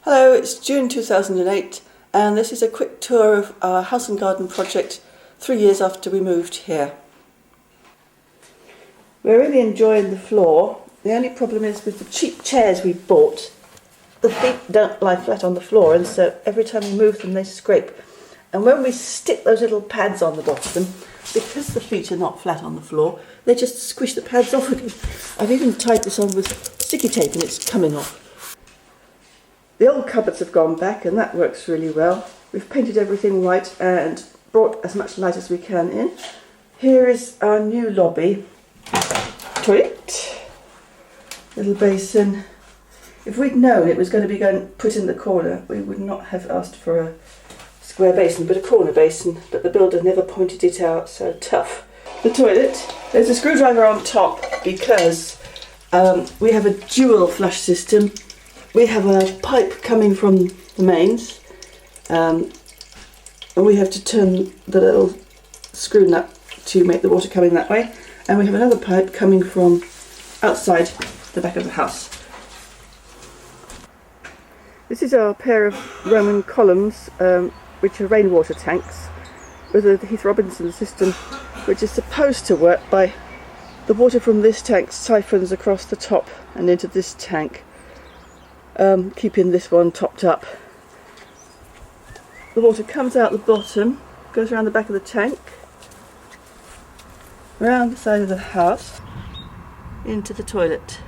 Hello, it's June 2008 and this is a quick tour of our house and garden project 3 years after we moved here. We're really enjoying the floor. The only problem is with the cheap chairs we bought, the feet don't lie flat on the floor, and so every time we move them they scrape. And when we stick those little pads on the bottom, because the feet are not flat on the floor, they just squish the pads off again. I've even tied this on with sticky tape and it's coming off. The old cupboards have gone back and that works really well. We've painted everything white and brought as much light as we can in. Here is our new lobby. Toilet. Little basin. If we'd known it was going to be put in the corner, we would not have asked for a square basin, but a corner basin. But the builder never pointed it out, so tough. The toilet. There's a screwdriver on top because we have a dual flush system. We have a pipe coming from the mains, and we have to turn the little screw nut to make the water coming that way. And we have another pipe coming from outside the back of the house. This is our pair of Roman columns, which are rainwater tanks, with a Heath Robinson system, which is supposed to work by the water from this tank siphons across the top and into this tank. Keeping this one topped up. The water comes out the bottom, goes around the back of the tank, around the side of the house, into the toilet.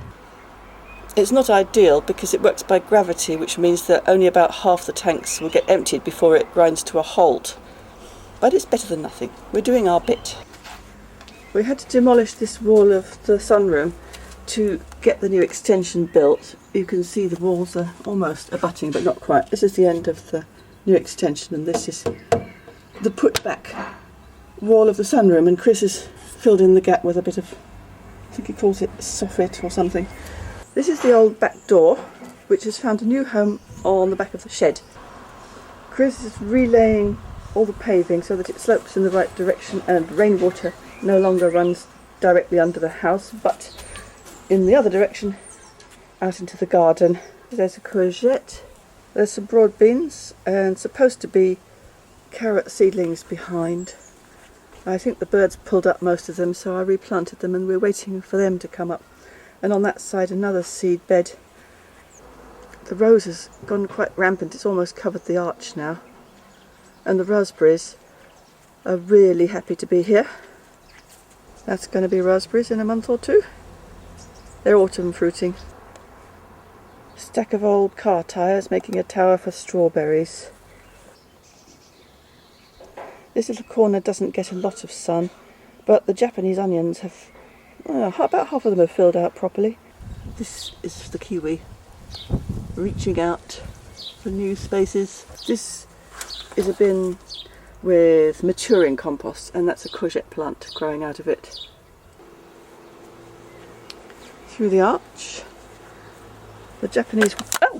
It's not ideal because it works by gravity, which means that only about half the tanks will get emptied before it grinds to a halt. But it's better than nothing. We're doing our bit. We had to demolish this wall of the sunroom to get the new extension built. You can see the walls are almost abutting, but not quite. This is the end of the new extension, and this is the put back wall of the sunroom, and Chris has filled in the gap with a bit of, I think he calls it soffit or something. This is the old back door, which has found a new home on the back of the shed. Chris is relaying all the paving so that it slopes in the right direction and rainwater no longer runs directly under the house, but in the other direction, out into the garden. There's a courgette, there's some broad beans, and supposed to be carrot seedlings behind. I think the birds pulled up most of them, so I replanted them and we're waiting for them to come up. And on that side another seed bed. The rose has gone quite rampant, it's almost covered the arch now. And the raspberries are really happy to be here. That's going to be raspberries in a month or two. They're autumn fruiting. Stack of old car tyres making a tower for strawberries. This little corner doesn't get a lot of sun, but the Japanese onions have, about half of them have filled out properly. This is the kiwi, reaching out for new spaces. This is a bin with maturing compost, and that's a courgette plant growing out of it. Through the arch, the Japanese... Oh!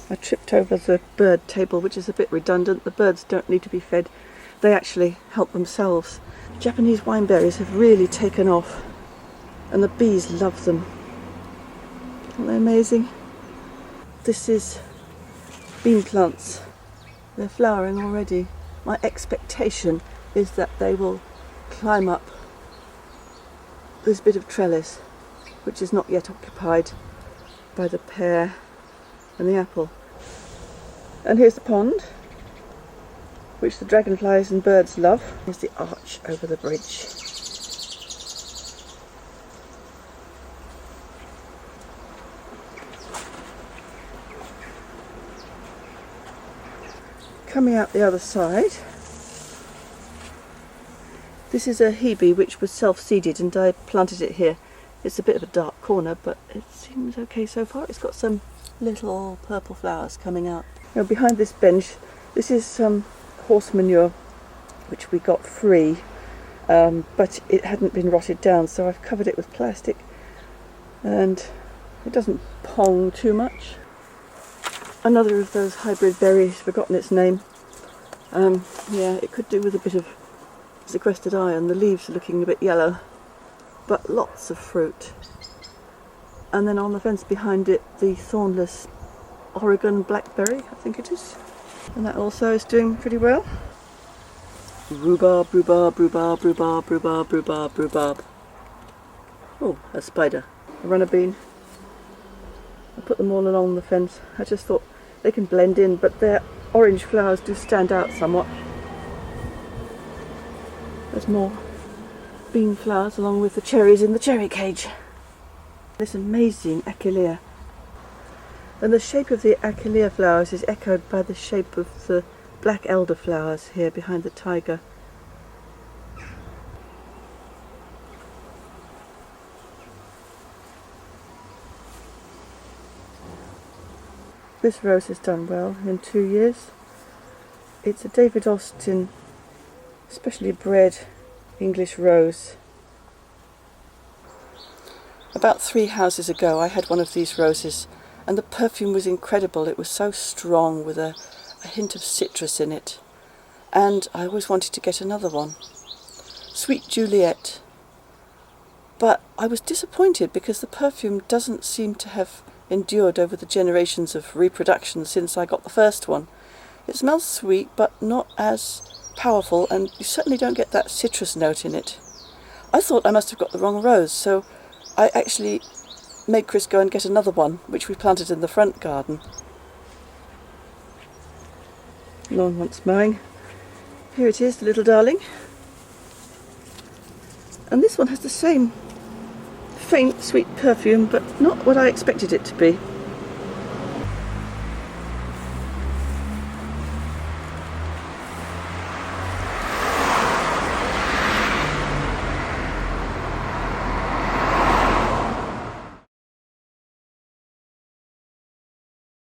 I tripped over the bird table, which is a bit redundant. The birds don't need to be fed, they actually help themselves. Japanese wineberries have really taken off and the bees love them. Aren't they amazing? This is bean plants. They're flowering already. My expectation is that they will climb up this bit of trellis, which is not yet occupied by the pear and the apple. And here's the pond, which the dragonflies and birds love. Here's the arch over the bridge. Coming out the other side, this is a hebe which was self-seeded and I planted it here. It's a bit of a dark corner, but it seems okay so far. It's got some little purple flowers coming out. Now behind this bench, this is some horse manure which we got free, but it hadn't been rotted down, so I've covered it with plastic and it doesn't pong too much. Another of those hybrid berries, forgotten its name. Yeah, it could do with a bit of sequestered iron. The leaves are looking a bit yellow, but lots of fruit. And then on the fence behind it, the thornless Oregon blackberry, I think it is. And that also is doing pretty well. Rhubarb, rhubarb, rhubarb, rhubarb, rhubarb, rhubarb, rhubarb. Oh, a spider. A runner bean. I put them all along the fence. I just thought they can blend in, but their orange flowers do stand out somewhat. There's more bean flowers along with the cherries in the cherry cage. This amazing achillea. And the shape of the achillea flowers is echoed by the shape of the black elder flowers here behind the tiger. This rose has done well in 2 years. It's a David Austin specially bred English rose. About 3 houses ago I had one of these roses, and the perfume was incredible. It was so strong with a hint of citrus in it, and I always wanted to get another one. Sweet Juliet. But I was disappointed because the perfume doesn't seem to have endured over the generations of reproduction since I got the first one. It smells sweet but not as powerful, and you certainly don't get that citrus note in it. I thought I must have got the wrong rose, so I actually made Chris go and get another one, which we planted in the front garden. Lawn wants mowing. Here it is, the little darling. And this one has the same faint sweet perfume, but not what I expected it to be.